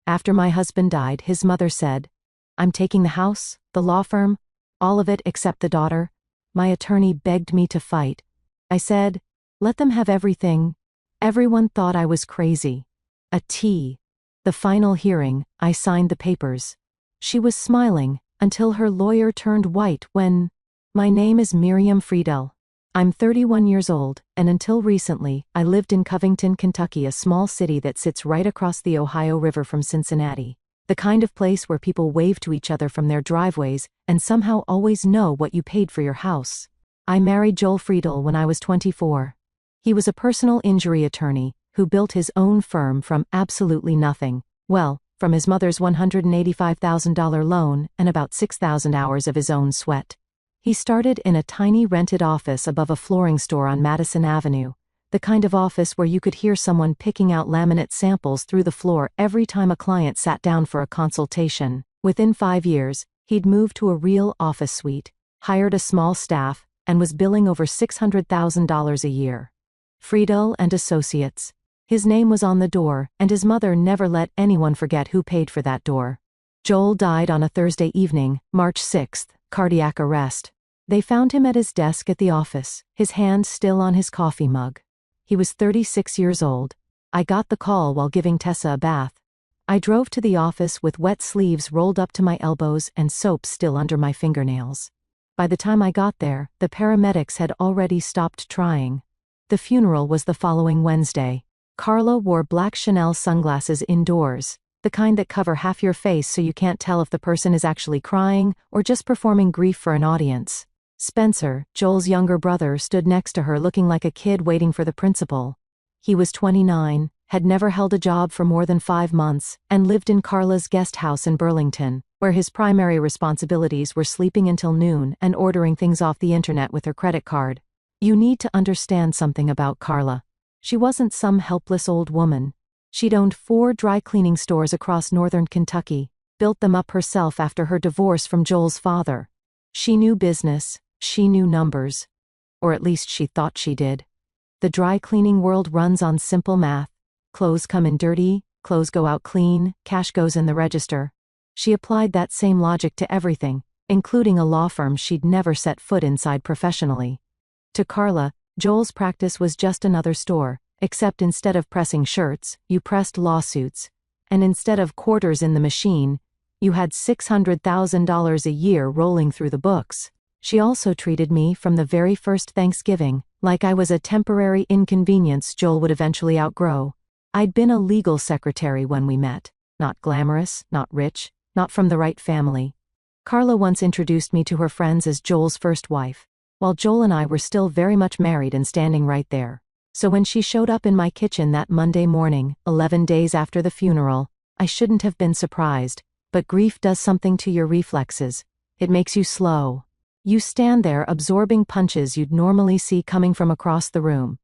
After my husband died, his mother said, "I'm taking the house, the law firm, all of it except the daughter." My attorney begged me to fight. I said, "Let them have everything." Everyone thought I was crazy. The final hearing, I signed the papers. She was smiling, until her lawyer turned white when, "My name is Miriam Friedel. I'm 31 years old, and until recently, I lived in Covington, Kentucky, a small city that sits right across the Ohio River from Cincinnati. The kind of place where people wave to each other from their driveways and somehow always know what you paid for your house. I married Joel Friedel when I was 24. He was a personal injury attorney who built his own firm from absolutely nothing. Well, from his mother's $185,000 loan and about 6,000 hours of his own sweat. He started in a tiny rented office above a flooring store on Madison Avenue, the kind of office where you could hear someone picking out laminate samples through the floor every time a client sat down for a consultation. Within 5 years, he'd moved to a real office suite, hired a small staff, and was billing over $600,000 a year. Friedel and Associates. His name was on the door, and his mother never let anyone forget who paid for that door. Joel died on a Thursday evening, March 6th, cardiac arrest. They found him at his desk at the office, his hand still on his coffee mug. He was 36 years old. I got the call while giving Tessa a bath. I drove to the office with wet sleeves rolled up to my elbows and soap still under my fingernails. By the time I got there, the paramedics had already stopped trying. The funeral was the following Wednesday. Carla wore black Chanel sunglasses indoors, the kind that cover half your face so you can't tell if the person is actually crying or just performing grief for an audience. Spencer, Joel's younger brother, stood next to her looking like a kid waiting for the principal. He was 29, had never held a job for more than 5 months, and lived in Carla's guest house in Burlington, where his primary responsibilities were sleeping until noon and ordering things off the internet with her credit card. You need to understand something about Carla. She wasn't some helpless old woman. She'd owned 4 dry cleaning stores across northern Kentucky, built them up herself after her divorce from Joel's father. She knew business, she knew numbers. Or at least she thought she did. The dry cleaning world runs on simple math. Clothes come in dirty, clothes go out clean, cash goes in the register. She applied that same logic to everything, including a law firm she'd never set foot inside professionally. To Carla, Joel's practice was just another store, except instead of pressing shirts, you pressed lawsuits. And instead of quarters in the machine, you had $600,000 a year rolling through the books. She also treated me from the very first Thanksgiving like I was a temporary inconvenience Joel would eventually outgrow. I'd been a legal secretary when we met. Not glamorous, not rich, not from the right family. Carla once introduced me to her friends as Joel's first wife, while Joel and I were still very much married and standing right there. So when she showed up in my kitchen that Monday morning, 11 days after the funeral, I shouldn't have been surprised, but grief does something to your reflexes. It makes you slow. You stand there absorbing punches you'd normally see coming from across the room.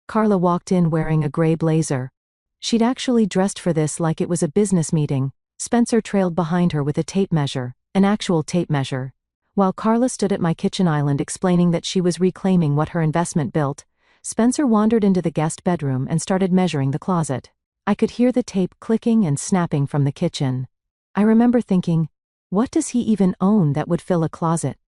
Carla walked in wearing a gray blazer. She'd actually dressed for this like it was a business meeting. Spencer trailed behind her with a tape measure, an actual tape measure. While Carla stood at my kitchen island explaining that she was reclaiming what her investment built, Spencer wandered into the guest bedroom and started measuring the closet. I could hear the tape clicking and snapping from the kitchen. I remember thinking, what does he even own that would fill a closet?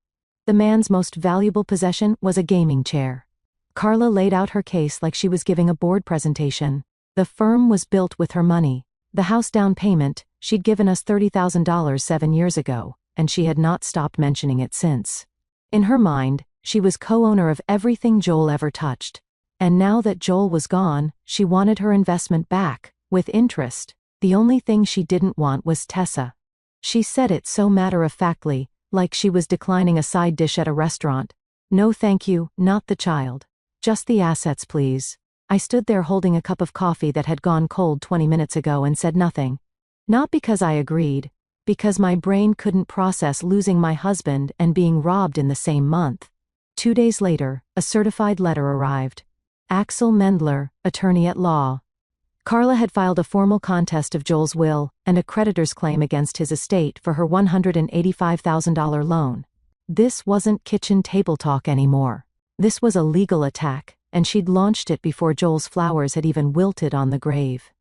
The man's most valuable possession was a gaming chair. Carla laid out her case like she was giving a board presentation. The firm was built with her money. The house down payment, she'd given us $30,000 7 years ago, and she had not stopped mentioning it since. In her mind, she was co-owner of everything Joel ever touched. And now that Joel was gone, she wanted her investment back, with interest. The only thing she didn't want was Tessa. She said it so matter-of-factly, like she was declining a side dish at a restaurant. No thank you, not the child. Just the assets, please. I stood there holding a cup of coffee that had gone cold 20 minutes ago and said nothing. Not because I agreed, because my brain couldn't process losing my husband and being robbed in the same month. 2 days later, a certified letter arrived. Axel Mendler, attorney at law. Carla had filed a formal contest of Joel's will and a creditor's claim against his estate for her $185,000 loan. This wasn't kitchen table talk anymore. This was a legal attack, and she'd launched it before Joel's flowers had even wilted on the grave.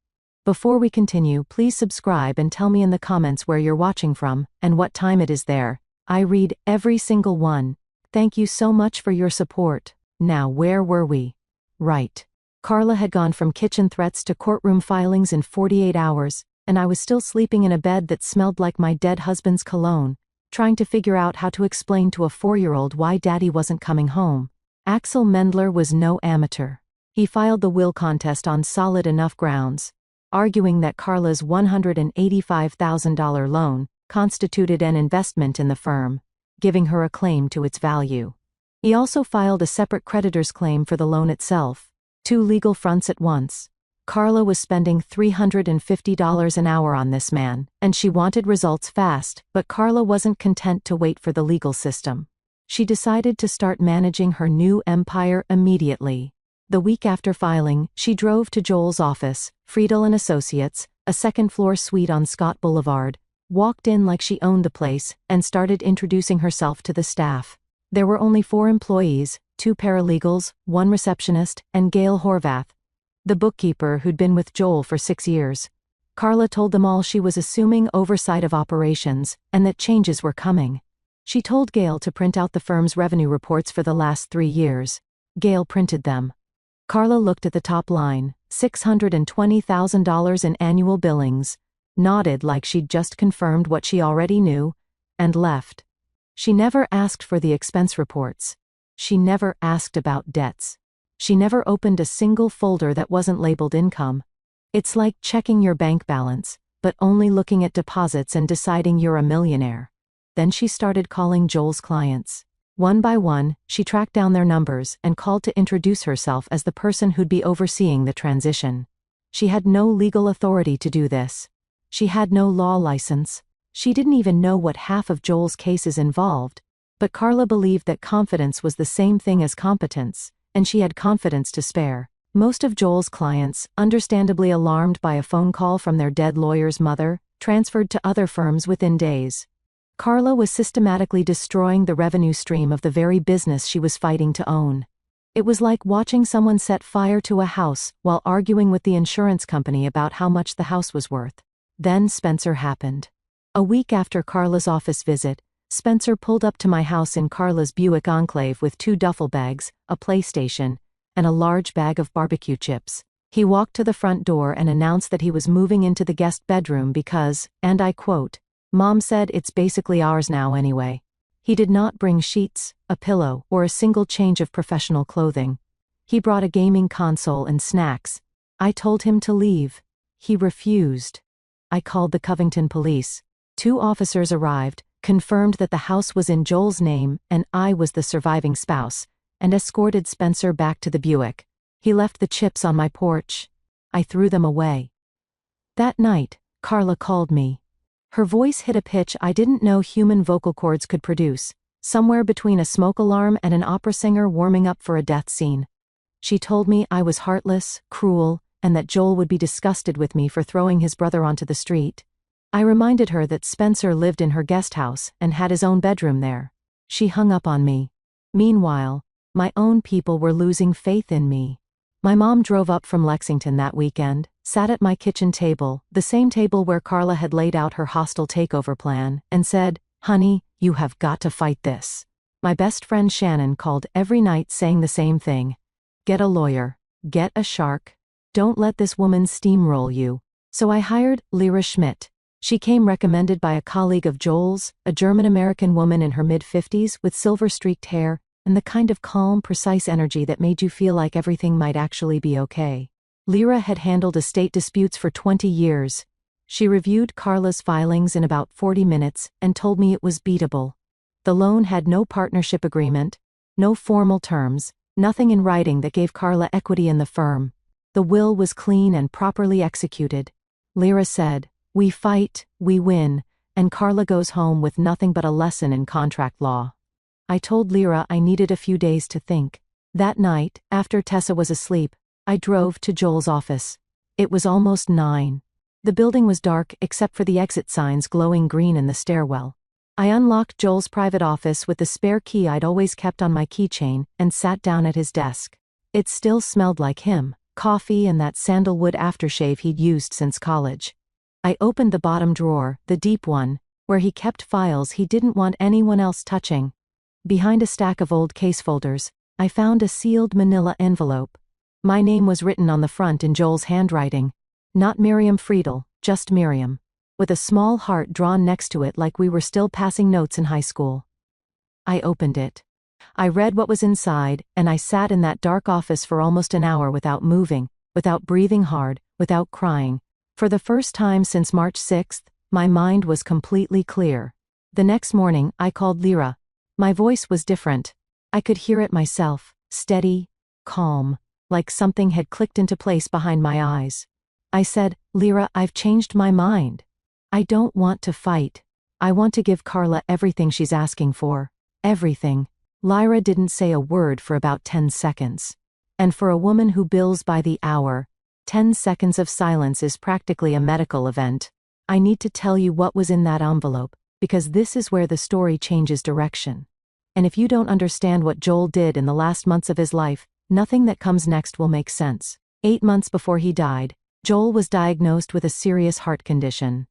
Before we continue, please subscribe and tell me in the comments where you're watching from, and what time it is there. I read every single one. Thank you so much for your support. Now, where were we? Right. Carla had gone from kitchen threats to courtroom filings in 48 hours, and I was still sleeping in a bed that smelled like my dead husband's cologne, trying to figure out how to explain to a 4-year-old why Daddy wasn't coming home. Axel Mendler was no amateur. He filed the will contest on solid enough grounds, arguing that Carla's $185,000 loan constituted an investment in the firm, giving her a claim to its value. He also filed a separate creditor's claim for the loan itself, 2 legal fronts at once. Carla was spending $350 an hour on this man, and she wanted results fast, but Carla wasn't content to wait for the legal system. She decided to start managing her new empire immediately. The week after filing, she drove to Joel's office, Friedel & Associates, a second-floor suite on Scott Boulevard, walked in like she owned the place, and started introducing herself to the staff. There were only 4 employees, 2 paralegals, 1 receptionist, and Gail Horvath, the bookkeeper who'd been with Joel for 6 years. Carla told them all she was assuming oversight of operations, and that changes were coming. She told Gail to print out the firm's revenue reports for the last 3 years. Gail printed them. Carla looked at the top line, $620,000 in annual billings, nodded like she'd just confirmed what she already knew, and left. She never asked for the expense reports. She never asked about debts. She never opened a single folder that wasn't labeled income. It's like checking your bank balance, but only looking at deposits and deciding you're a millionaire. Then she started calling Joel's clients. One by one, she tracked down their numbers and called to introduce herself as the person who'd be overseeing the transition. She had no legal authority to do this. She had no law license. She didn't even know what half of Joel's cases involved, but Carla believed that confidence was the same thing as competence, and she had confidence to spare. Most of Joel's clients, understandably alarmed by a phone call from their dead lawyer's mother, transferred to other firms within days. Carla was systematically destroying the revenue stream of the very business she was fighting to own. It was like watching someone set fire to a house while arguing with the insurance company about how much the house was worth. Then Spencer happened. A week after Carla's office visit, Spencer pulled up to my house in Carla's Buick Enclave with 2 duffel bags, a PlayStation, and a large bag of barbecue chips. He walked to the front door and announced that he was moving into the guest bedroom because, and I quote, "Mom said it's basically ours now anyway." He did not bring sheets, a pillow, or a single change of professional clothing. He brought a gaming console and snacks. I told him to leave. He refused. I called the Covington police. 2 officers arrived, confirmed that the house was in Joel's name and I was the surviving spouse, and escorted Spencer back to the Buick. He left the chips on my porch. I threw them away. That night, Carla called me. Her voice hit a pitch I didn't know human vocal cords could produce, somewhere between a smoke alarm and an opera singer warming up for a death scene. She told me I was heartless, cruel, and that Joel would be disgusted with me for throwing his brother onto the street. I reminded her that Spencer lived in her guest house and had his own bedroom there. She hung up on me. Meanwhile, my own people were losing faith in me. My mom drove up from Lexington that weekend, sat at my kitchen table, the same table where Carla had laid out her hostile takeover plan, and said, "Honey, you have got to fight this." My best friend Shannon called every night saying the same thing. "Get a lawyer. Get a shark. Don't let this woman steamroll you." So I hired Lyra Schmidt. She came recommended by a colleague of Joel's, a German-American woman in her mid-50s with silver-streaked hair, and the kind of calm, precise energy that made you feel like everything might actually be okay. Lyra had handled estate disputes for 20 years. She reviewed Carla's filings in about 40 minutes and told me it was beatable. The loan had no partnership agreement, no formal terms, nothing in writing that gave Carla equity in the firm. The will was clean and properly executed. Lyra said, "We fight, we win," and Carla goes home with nothing but a lesson in contract law. I told Lyra I needed a few days to think. That night, after Tessa was asleep, I drove to Joel's office. It was almost 9. The building was dark except for the exit signs glowing green in the stairwell. I unlocked Joel's private office with the spare key I'd always kept on my keychain and sat down at his desk. It still smelled like him. coffee and that sandalwood aftershave he'd used since college. I opened the bottom drawer, the deep one, where he kept files he didn't want anyone else touching. Behind a stack of old case folders, I found a sealed manila envelope. My name was written on the front in Joel's handwriting. Not Miriam Friedel, just Miriam. With a small heart drawn next to it like we were still passing notes in high school. I opened it. I read what was inside, and I sat in that dark office for almost an hour without moving, without breathing hard, without crying. For the first time since March 6th, my mind was completely clear. The next morning, I called Lyra. My voice was different. I could hear it myself, steady, calm, like something had clicked into place behind my eyes. I said, "Lyra, I've changed my mind. I don't want to fight. I want to give Carla everything she's asking for. Everything." Lyra didn't say a word for about 10 seconds. And for a woman who bills by the hour, 10 seconds of silence is practically a medical event. I need to tell you what was in that envelope, because this is where the story changes direction. And if you don't understand what Joel did in the last months of his life, nothing that comes next will make sense. 8 months before he died, Joel was diagnosed with a serious heart condition.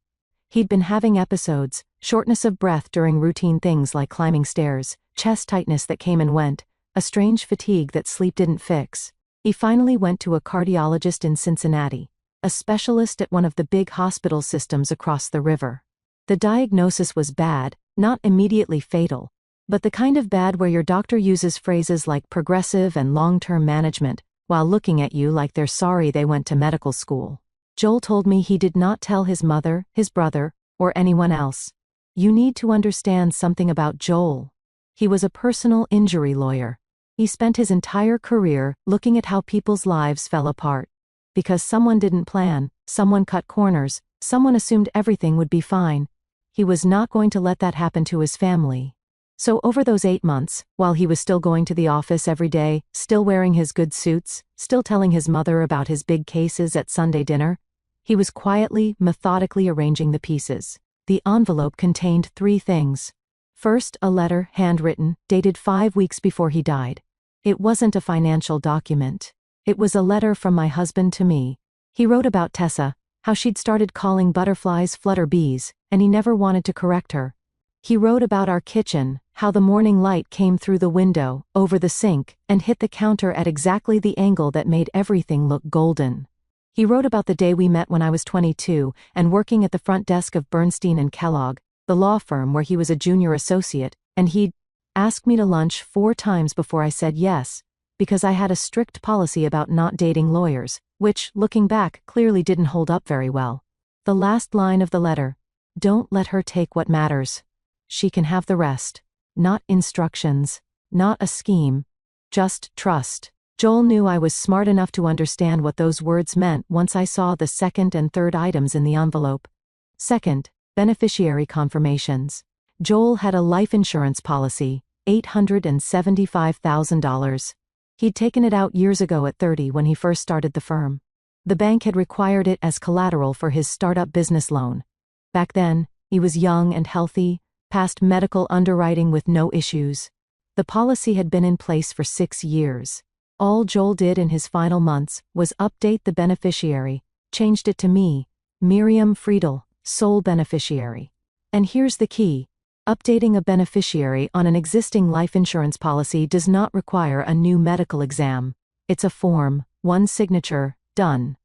He'd been having episodes, shortness of breath during routine things like climbing stairs, chest tightness that came and went, a strange fatigue that sleep didn't fix. He finally went to a cardiologist in Cincinnati, a specialist at one of the big hospital systems across the river. The diagnosis was bad, not immediately fatal, but the kind of bad where your doctor uses phrases like progressive and long-term management, while looking at you like they're sorry they went to medical school. Joel told me he did not tell his mother, his brother, or anyone else. You need to understand something about Joel. He was a personal injury lawyer. He spent his entire career looking at how people's lives fell apart. Because someone didn't plan, someone cut corners, someone assumed everything would be fine. He was not going to let that happen to his family. So over those 8 months, while he was still going to the office every day, still wearing his good suits, still telling his mother about his big cases at Sunday dinner, he was quietly, methodically arranging the pieces. The envelope contained 3 things. First, a letter, handwritten, dated 5 weeks before he died. It wasn't a financial document. It was a letter from my husband to me. He wrote about Tessa, how she'd started calling butterflies flutter bees, and he never wanted to correct her. He wrote about our kitchen, how the morning light came through the window, over the sink, and hit the counter at exactly the angle that made everything look golden. He wrote about the day we met when I was 22 and working at the front desk of Bernstein and Kellogg, the law firm where he was a junior associate, and he'd asked me to lunch 4 times before I said yes, because I had a strict policy about not dating lawyers, which, looking back, clearly didn't hold up very well. The last line of the letter, "Don't let her take what matters. She can have the rest." Not instructions, not a scheme, just trust. Joel knew I was smart enough to understand what those words meant once I saw the second and third items in the envelope. Second, beneficiary confirmations. Joel had a life insurance policy, $875,000. He'd taken it out years ago at 30 when he first started the firm. The bank had required it as collateral for his startup business loan. Back then, he was young and healthy, passed medical underwriting with no issues. The policy had been in place for 6 years. All Joel did in his final months was update the beneficiary, changed it to me, Miriam Friedel, sole beneficiary. And here's the key. Updating a beneficiary on an existing life insurance policy does not require a new medical exam. It's a form, 1 signature, done.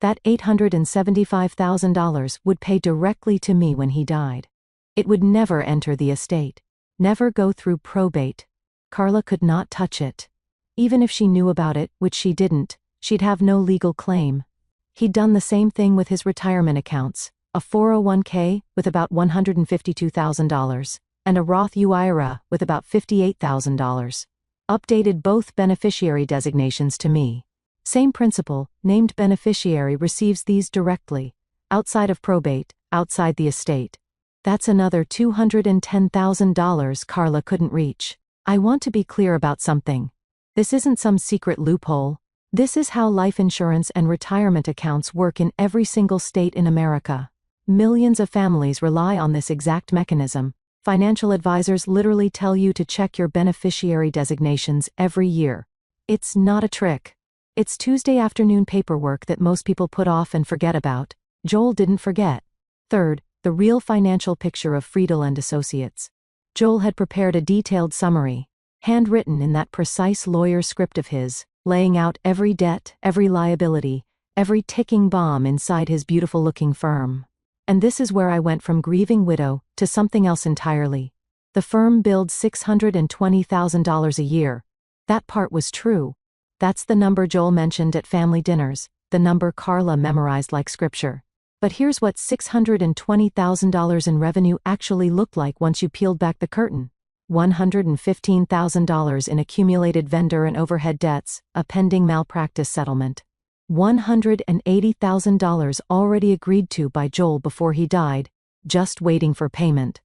That $875,000 would pay directly to me when he died. It would never enter the estate, never go through probate. Carla could not touch it. Even if she knew about it, which she didn't, she'd have no legal claim. He'd done the same thing with his retirement accounts, a 401k with about $152,000, and a Roth IRA with about $58,000. Updated both beneficiary designations to me. Same principle, named beneficiary receives these directly, outside of probate, outside the estate. That's another $210,000 Carla couldn't reach. I want to be clear about something. This isn't some secret loophole. This is how life insurance and retirement accounts work in every single state in America. Millions of families rely on this exact mechanism. Financial advisors literally tell you to check your beneficiary designations every year. It's not a trick. It's Tuesday afternoon paperwork that most people put off and forget about. Joel didn't forget. Third, the real financial picture of Friedel and Associates. Joel had prepared a detailed summary, handwritten in that precise lawyer script of his, laying out every debt, every liability, every ticking bomb inside his beautiful-looking firm. And this is where I went from grieving widow to something else entirely. The firm billed $620,000 a year. That part was true. That's the number Joel mentioned at family dinners, the number Carla memorized like scripture. But here's what $620,000 in revenue actually looked like once you peeled back the curtain. $115,000 in accumulated vendor and overhead debts, a pending malpractice settlement. $180,000 already agreed to by Joel before he died, just waiting for payment.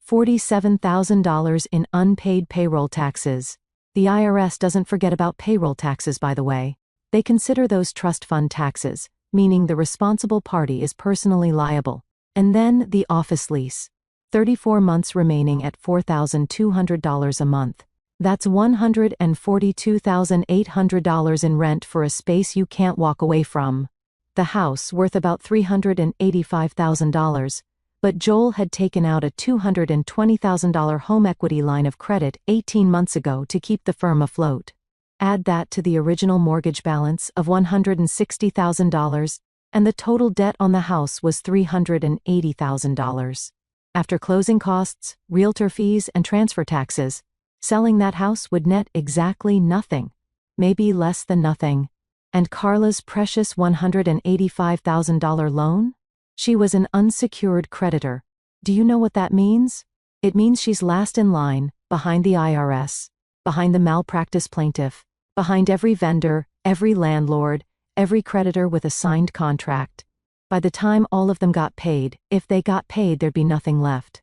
$47,000 in unpaid payroll taxes. The IRS doesn't forget about payroll taxes, by the way. They consider those trust fund taxes, meaning the responsible party is personally liable. And then the office lease. 34 months remaining at $4,200 a month. That's $142,800 in rent for a space you can't walk away from. The house worth about $385,000, but Joel had taken out a $220,000 home equity line of credit 18 months ago to keep the firm afloat. Add that to the original mortgage balance of $160,000, and the total debt on the house was $380,000. After closing costs, realtor fees, and transfer taxes, selling that house would net exactly nothing, maybe less than nothing. And Carla's precious $185,000 loan? She was an unsecured creditor. Do you know what that means? It means she's last in line, behind the IRS, behind the malpractice plaintiff, behind every vendor, every landlord, every creditor with a signed contract. By the time all of them got paid, if they got paid, there'd be nothing left.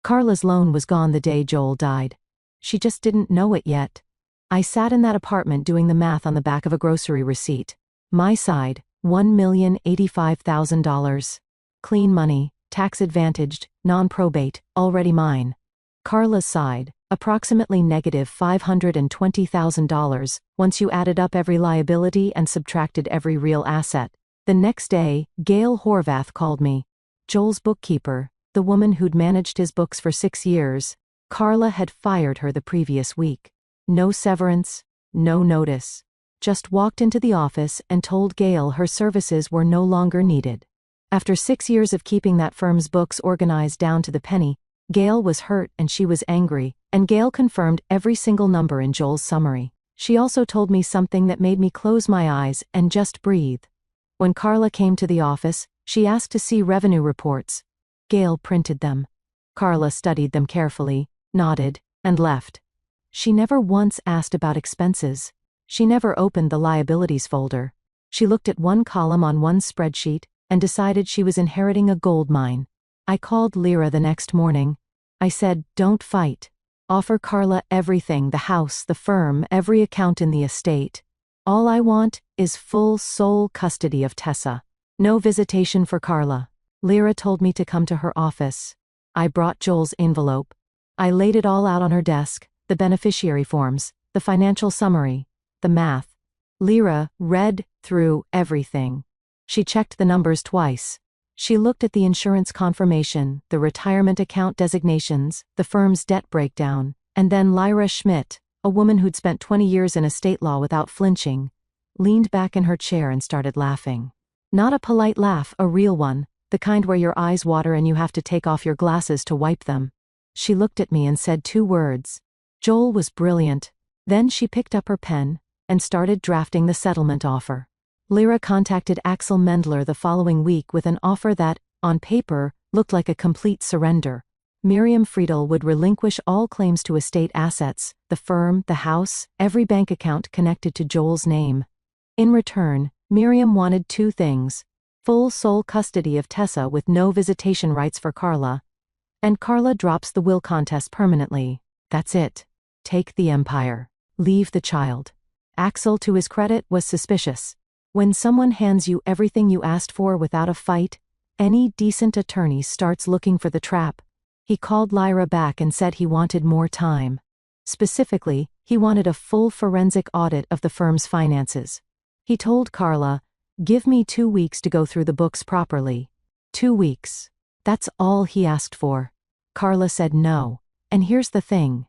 Carla's loan was gone the day Joel died. She just didn't know it yet. I sat in that apartment doing the math on the back of a grocery receipt. My side, $1,085,000. Clean money, tax-advantaged, non-probate, already mine. Carla's side, approximately negative $520,000, once you added up every liability and subtracted every real asset. The next day, Gail Horvath called me. Joel's bookkeeper, the woman who'd managed his books for 6 years. Carla had fired her the previous week. No severance, no notice. Just walked into the office and told Gail her services were no longer needed. After 6 years of keeping that firm's books organized down to the penny, Gail was hurt and she was angry, and Gail confirmed every single number in Joel's summary. She also told me something that made me close my eyes and just breathe. When Carla came to the office, she asked to see revenue reports. Gail printed them. Carla studied them carefully, nodded, and left. She never once asked about expenses. She never opened the liabilities folder. She looked at one column on one spreadsheet and decided she was inheriting a gold mine. I called Lyra the next morning. I said, "Don't fight. Offer Carla everything, the house, the firm, every account in the estate. All I want is full sole custody of Tessa. No visitation for Carla." Lyra told me to come to her office. I brought Joel's envelope. I laid it all out on her desk, the beneficiary forms, the financial summary, the math. Lyra read through everything. She checked the numbers twice. She looked at the insurance confirmation, the retirement account designations, the firm's debt breakdown, and then Lyra Schmidt, a woman who'd spent 20 years in estate law without flinching, leaned back in her chair and started laughing. Not a polite laugh, a real one, the kind where your eyes water and you have to take off your glasses to wipe them. She looked at me and said 2 words. Joel was brilliant. Then she picked up her pen and started drafting the settlement offer. Lyra contacted Axel Mendler the following week with an offer that, on paper, looked like a complete surrender. Miriam Friedel would relinquish all claims to estate assets, the firm, the house, every bank account connected to Joel's name. In return, Miriam wanted 2 things: full sole custody of Tessa with no visitation rights for Carla, and Carla drops the will contest permanently. That's it. Take the empire. Leave the child. Axel, to his credit, was suspicious. When someone hands you everything you asked for without a fight, any decent attorney starts looking for the trap. He called Lyra back and said he wanted more time. Specifically, he wanted a full forensic audit of the firm's finances. He told Carla, "Give me 2 weeks to go through the books properly." 2 weeks. That's all he asked for. Carla said no. And here's the thing.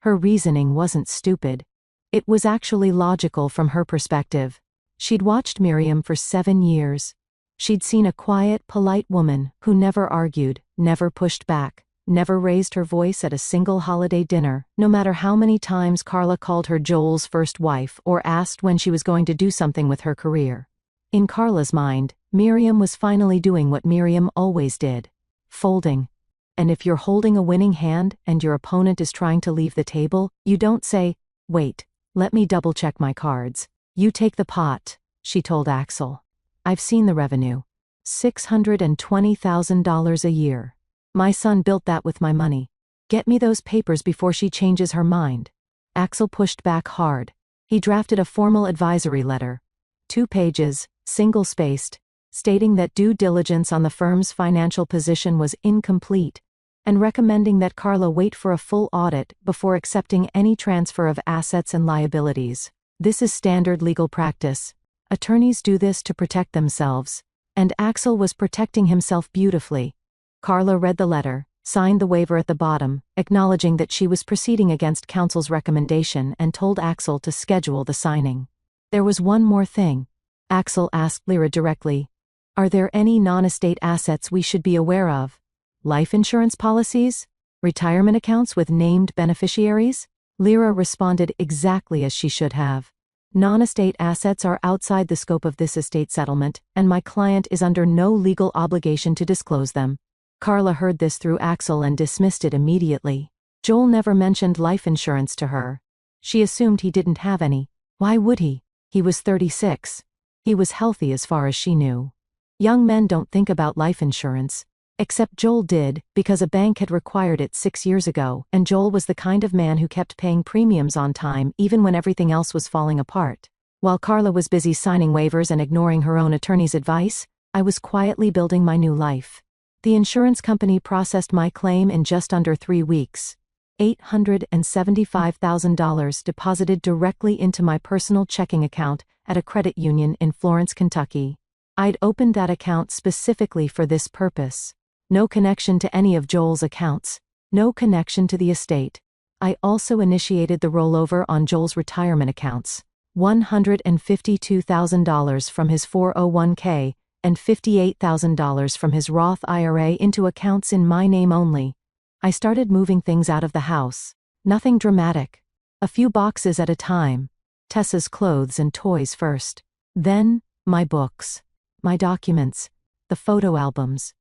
Her reasoning wasn't stupid. It was actually logical from her perspective. She'd watched Miriam for 7 years. She'd seen a quiet, polite woman who never argued, never pushed back, never raised her voice at a single holiday dinner, no matter how many times Carla called her Joel's first wife or asked when she was going to do something with her career. In Carla's mind, Miriam was finally doing what Miriam always did. Folding. And if you're holding a winning hand and your opponent is trying to leave the table, you don't say, "Wait, let me double-check my cards." You take the pot, she told Axel. "I've seen the revenue. $620,000 a year. My son built that with my money. Get me those papers before she changes her mind." Axel pushed back hard. He drafted a formal advisory letter. 2 pages, single-spaced, stating that due diligence on the firm's financial position was incomplete, and recommending that Carla wait for a full audit before accepting any transfer of assets and liabilities. This is standard legal practice. Attorneys do this to protect themselves, and Axel was protecting himself beautifully. Carla read the letter, signed the waiver at the bottom, acknowledging that she was proceeding against counsel's recommendation, and told Axel to schedule the signing. There was one more thing. Axel asked Lyra directly, "Are there any non-estate assets we should be aware of? Life insurance policies? Retirement accounts with named beneficiaries?" Lyra responded exactly as she should have. "Non-estate assets are outside the scope of this estate settlement, and my client is under no legal obligation to disclose them." Carla heard this through Axel and dismissed it immediately. Joel never mentioned life insurance to her. She assumed he didn't have any. Why would he? He was 36. He was healthy as far as she knew. Young men don't think about life insurance. Except Joel did, because a bank had required it 6 years ago, and Joel was the kind of man who kept paying premiums on time even when everything else was falling apart. While Carla was busy signing waivers and ignoring her own attorney's advice, I was quietly building my new life. The insurance company processed my claim in just under 3 weeks. $875,000 deposited directly into my personal checking account at a credit union in Florence, Kentucky. I'd opened that account specifically for this purpose. No connection to any of Joel's accounts. No connection to the estate. I also initiated the rollover on Joel's retirement accounts. $152,000 from his 401k and $58,000 from his Roth IRA into accounts in my name only. I started moving things out of the house. Nothing dramatic. A few boxes at a time. Tessa's clothes and toys first. Then, my books. My documents. The photo albums.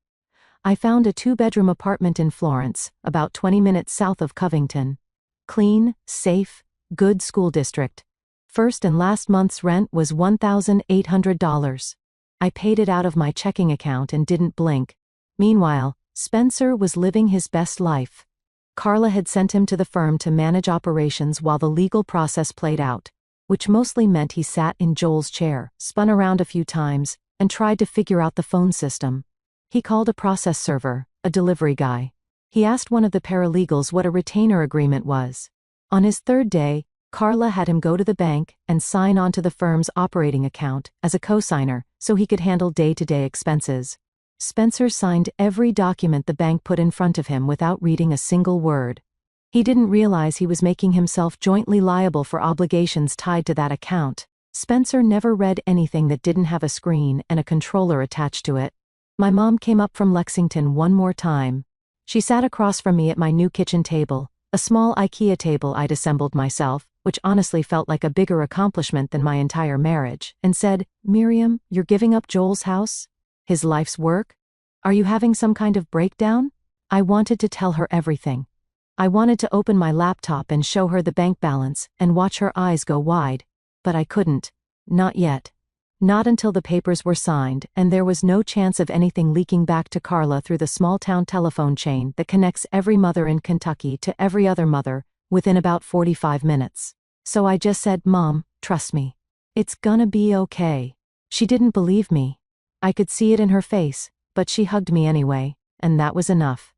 I found a 2-bedroom apartment in Florence, about 20 minutes south of Covington. Clean, safe, good school district. First and last month's rent was $1,800. I paid it out of my checking account and didn't blink. Meanwhile, Spencer was living his best life. Carla had sent him to the firm to manage operations while the legal process played out, which mostly meant he sat in Joel's chair, spun around a few times, and tried to figure out the phone system. He called a process server, a delivery guy. He asked one of the paralegals what a retainer agreement was. On his 3rd day, Carla had him go to the bank and sign on to the firm's operating account as a co-signer so he could handle day-to-day expenses. Spencer signed every document the bank put in front of him without reading a single word. He didn't realize he was making himself jointly liable for obligations tied to that account. Spencer never read anything that didn't have a screen and a controller attached to it. My mom came up from Lexington one more time. She sat across from me at my new kitchen table, a small IKEA table I'd assembled myself, which honestly felt like a bigger accomplishment than my entire marriage, and said, "Miriam, you're giving up Joel's house? His life's work? Are you having some kind of breakdown?" I wanted to tell her everything. I wanted to open my laptop and show her the bank balance and watch her eyes go wide. But I couldn't. Not yet. Not until the papers were signed and there was no chance of anything leaking back to Carla through the small-town telephone chain that connects every mother in Kentucky to every other mother within about 45 minutes. So I just said, "Mom, trust me. It's gonna be okay." She didn't believe me. I could see it in her face, but she hugged me anyway, and that was enough.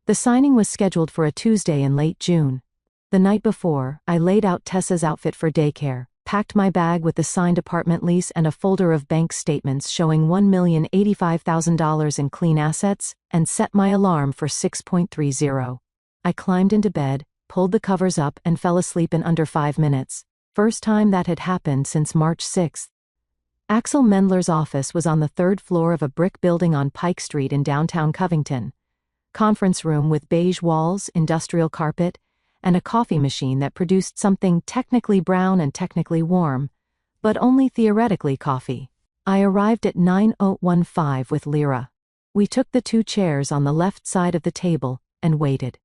The signing was scheduled for a Tuesday in late June. The night before, I laid out Tessa's outfit for daycare, packed my bag with the signed apartment lease and a folder of bank statements showing $1,085,000 in clean assets, and set my alarm for 6:30. I climbed into bed, pulled the covers up and fell asleep in under 5 minutes. First time that had happened since March 6. Axel Mendler's office was on the 3rd floor of a brick building on Pike Street in downtown Covington. Conference room with beige walls, industrial carpet, and a coffee machine that produced something technically brown and technically warm, but only theoretically coffee. I arrived at 9:15 with Lyra. We took the 2 chairs on the left side of the table and waited.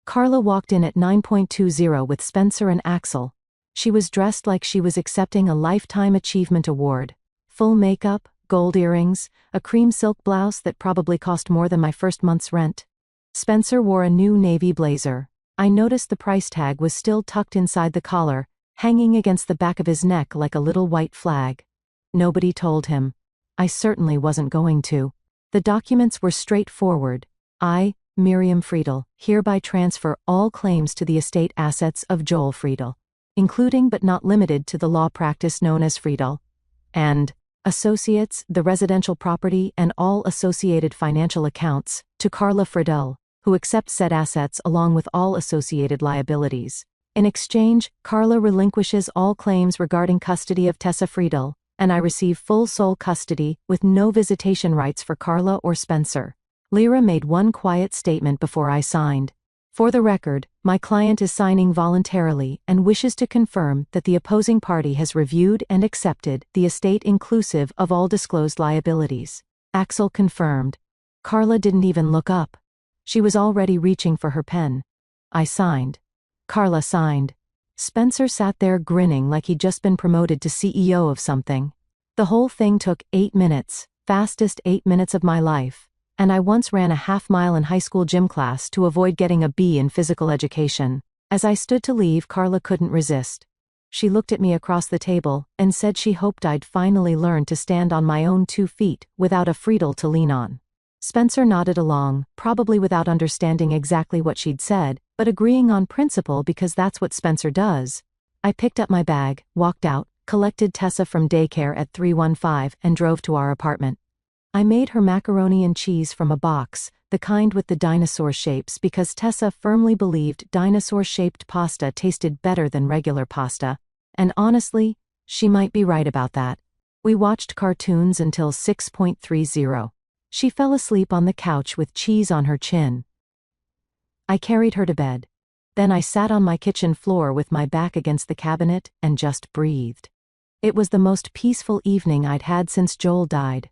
Carla walked in at 9:20 with Spencer and Axel. She was dressed like she was accepting a Lifetime Achievement Award. Full makeup, gold earrings, a cream silk blouse that probably cost more than my first month's rent. Spencer wore a new navy blazer. I noticed the price tag was still tucked inside the collar, hanging against the back of his neck like a little white flag. Nobody told him. I certainly wasn't going to. The documents were straightforward. I, Miriam Friedel, hereby transfer all claims to the estate assets of Joel Friedel, including but not limited to the law practice known as Friedel, and Associates, the residential property and all associated financial accounts, to Carla Friedel, who accepts said assets along with all associated liabilities. In exchange, Carla relinquishes all claims regarding custody of Tessa Friedel, and I receive full sole custody with no visitation rights for Carla or Spencer. Lyra made one quiet statement before I signed. For the record, my client is signing voluntarily and wishes to confirm that the opposing party has reviewed and accepted the estate inclusive of all disclosed liabilities. Axel confirmed. Carla didn't even look up. She was already reaching for her pen. I signed. Carla signed. Spencer sat there grinning like he'd just been promoted to CEO of something. The whole thing took 8 minutes, fastest 8 minutes of my life, and I once ran a half-mile in high school gym class to avoid getting a B in physical education. As I stood to leave, Carla couldn't resist. She looked at me across the table and said she hoped I'd finally learned to stand on my own 2 feet without a Friedel to lean on. Spencer nodded along, probably without understanding exactly what she'd said, but agreeing on principle because that's what Spencer does. I picked up my bag, walked out, collected Tessa from daycare at 315 and drove to our apartment. I made her macaroni and cheese from a box, the kind with the dinosaur shapes, because Tessa firmly believed dinosaur-shaped pasta tasted better than regular pasta, and honestly, she might be right about that. We watched cartoons until 6:30. She fell asleep on the couch with cheese on her chin. I carried her to bed. Then I sat on my kitchen floor with my back against the cabinet and just breathed. It was the most peaceful evening I'd had since Joel died.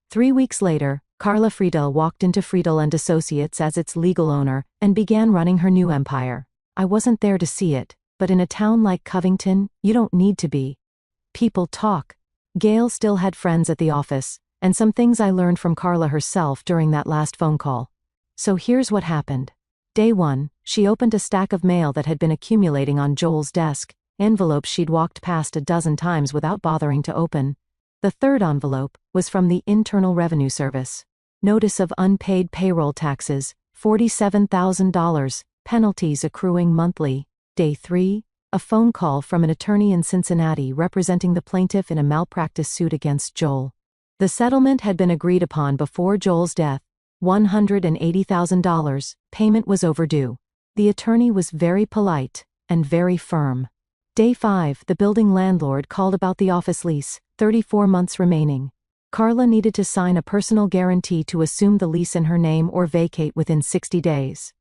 3 weeks later, Carla Friedel walked into Friedel and Associates as its legal owner and began running her new empire. I wasn't there to see it, but in a town like Covington, you don't need to be. People talk. Gail still had friends at the office, and some things I learned from Carla herself during that last phone call. So here's what happened. Day 1, she opened a stack of mail that had been accumulating on Joel's desk, envelopes she'd walked past a dozen times without bothering to open. The third envelope was from the Internal Revenue Service. Notice of unpaid payroll taxes, $47,000, penalties accruing monthly. Day 3, a phone call from an attorney in Cincinnati representing the plaintiff in a malpractice suit against Joel. The settlement had been agreed upon before Joel's death, $180,000, payment was overdue. The attorney was very polite and very firm. Day 5, the building landlord called about the office lease, 34 months remaining. Carla needed to sign a personal guarantee to assume the lease in her name or vacate within 60 days.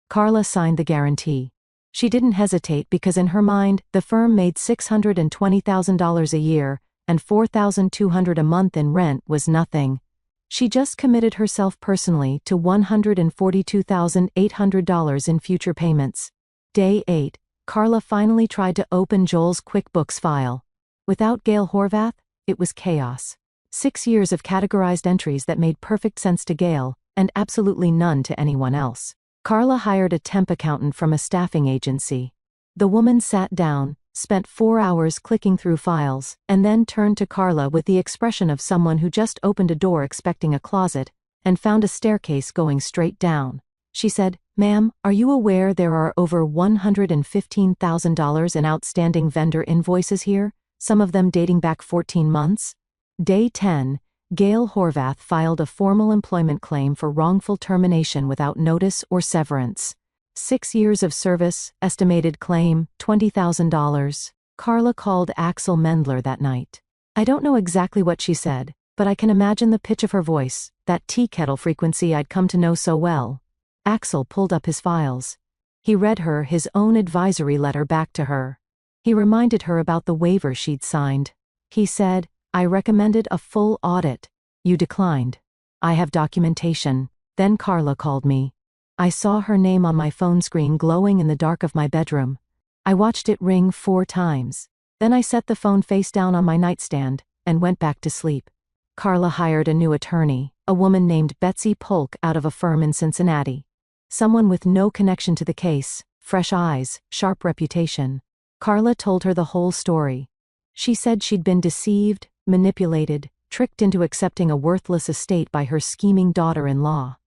Carla signed the guarantee. She didn't hesitate because in her mind, the firm made $620,000 a year, and $4,200 a month in rent was nothing. She just committed herself personally to $142,800 in future payments. Day 8, Carla finally tried to open Joel's QuickBooks file. Without Gail Horvath, it was chaos. 6 years of categorized entries that made perfect sense to Gail, and absolutely none to anyone else. Carla hired a temp accountant from a staffing agency. The woman sat down, spent 4 hours clicking through files, and then turned to Carla with the expression of someone who just opened a door expecting a closet, and found a staircase going straight down. She said, "Ma'am, are you aware there are over $115,000 in outstanding vendor invoices here? some of them dating back 14 months. Day 10, Gail Horvath filed a formal employment claim for wrongful termination without notice or severance. 6 years of service, estimated claim, $20,000. Carla called Axel Mendler that night. I don't know exactly what she said, but I can imagine the pitch of her voice, that tea kettle frequency I'd come to know so well. Axel pulled up his files. He read her his own advisory letter back to her. He reminded her about the waiver she'd signed. He said, "I recommended a full audit. You declined. I have documentation." Then Carla called me. I saw her name on my phone screen glowing in the dark of my bedroom. I watched it ring 4 times. Then I set the phone face down on my nightstand and went back to sleep. Carla hired a new attorney, a woman named Betsy Polk out of a firm in Cincinnati. Someone with no connection to the case, fresh eyes, sharp reputation. Carla told her the whole story. She said she'd been deceived, manipulated, tricked into accepting a worthless estate by her scheming daughter-in-law.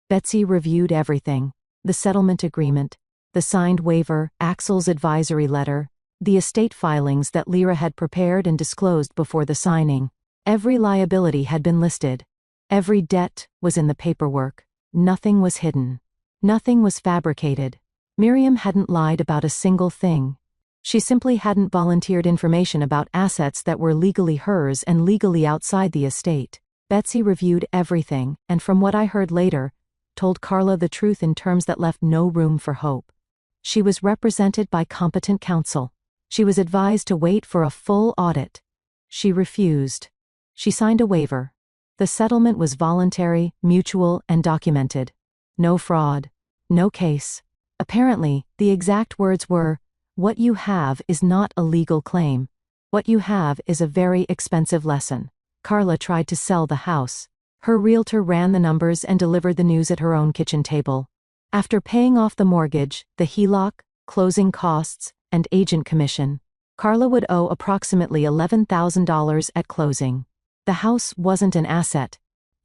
Betsy reviewed everything: the settlement agreement, the signed waiver, Axel's advisory letter, the estate filings that Lyra had prepared and disclosed before the signing. Every liability had been listed. Every debt was in the paperwork. Nothing was hidden. Nothing was fabricated. Miriam hadn't lied about a single thing. She simply hadn't volunteered information about assets that were legally hers and legally outside the estate. Betsy reviewed everything, and from what I heard later, told Carla the truth in terms that left no room for hope. She was represented by competent counsel. She was advised to wait for a full audit. She refused. She signed a waiver. The settlement was voluntary, mutual, and documented. No fraud. No case. Apparently, the exact words were, "What you have is not a legal claim. What you have is a very expensive lesson." Carla tried to sell the house. Her realtor ran the numbers and delivered the news at her own kitchen table. After paying off the mortgage, the HELOC, closing costs, and agent commission, Carla would owe approximately $11,000 at closing. The house wasn't an asset.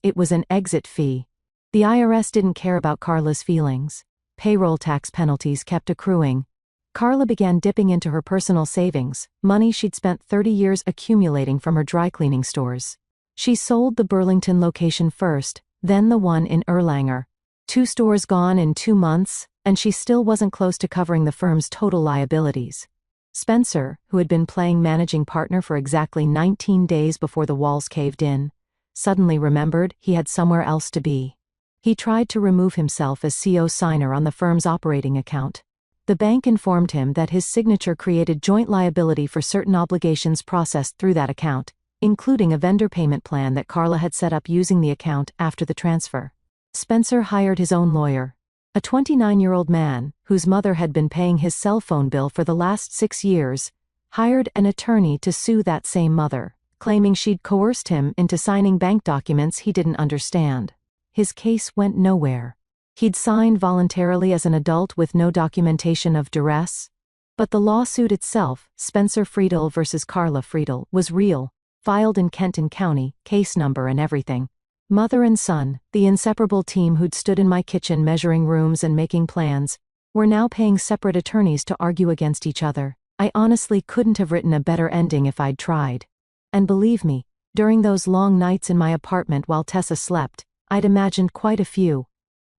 It was an exit fee. The IRS didn't care about Carla's feelings. Payroll tax penalties kept accruing. Carla began dipping into her personal savings, money she'd spent 30 years accumulating from her dry cleaning stores. She sold the Burlington location first, then the one in Erlanger. 2 stores gone in 2 months, and she still wasn't close to covering the firm's total liabilities. Spencer, who had been playing managing partner for exactly 19 days before the walls caved in, suddenly remembered he had somewhere else to be. He tried to remove himself as CO signer on the firm's operating account. The bank informed him that his signature created joint liability for certain obligations processed through that account, including a vendor payment plan that Carla had set up using the account after the transfer. Spencer hired his own lawyer, a 29-year-old man, whose mother had been paying his cell phone bill for the last 6 years, hired an attorney to sue that same mother, claiming she'd coerced him into signing bank documents he didn't understand. His case went nowhere. He'd signed voluntarily as an adult with no documentation of duress. But the lawsuit itself, Spencer Friedel versus Carla Friedel, was real, filed in Kenton County, case number and everything. Mother and son, the inseparable team who'd stood in my kitchen measuring rooms and making plans, were now paying separate attorneys to argue against each other. I honestly couldn't have written a better ending if I'd tried. And believe me, during those long nights in my apartment while Tessa slept, I'd imagined quite a few.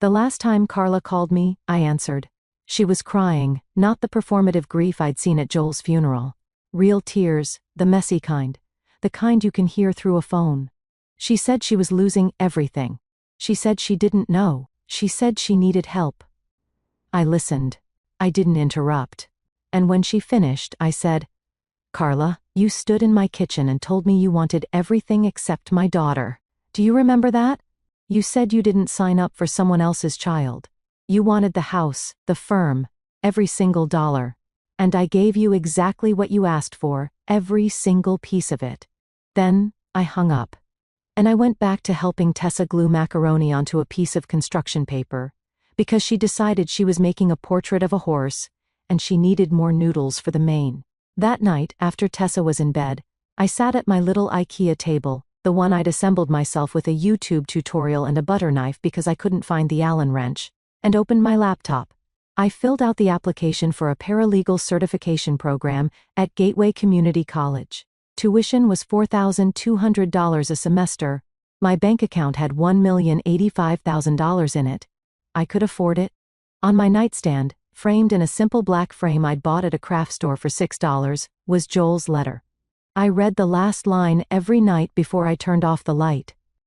The last time Carla called me, I answered. She was crying, not the performative grief I'd seen at Joel's funeral. Real tears, the messy kind. The kind you can hear through a phone. She said she was losing everything. She said she didn't know. She said she needed help. I listened. I didn't interrupt. And when she finished, I said, "Carla, you stood in my kitchen and told me you wanted everything except my daughter. Do you remember that? You said you didn't sign up for someone else's child. You wanted the house, the firm, every single dollar. And I gave you exactly what you asked for, every single piece of it." Then, I hung up. And I went back to helping Tessa glue macaroni onto a piece of construction paper, because she decided she was making a portrait of a horse, and she needed more noodles for the main. That night, after Tessa was in bed, I sat at my little IKEA table, the one I'd assembled myself with a YouTube tutorial and a butter knife because I couldn't find the Allen wrench, and opened my laptop. I filled out the application for a paralegal certification program at Gateway Community College. Tuition was $4,200 a semester. My bank account had $1,085,000 in it. I could afford it. On my nightstand, framed in a simple black frame I'd bought at a craft store for $6, was Joel's letter. I read the last line every night before I turned off the light.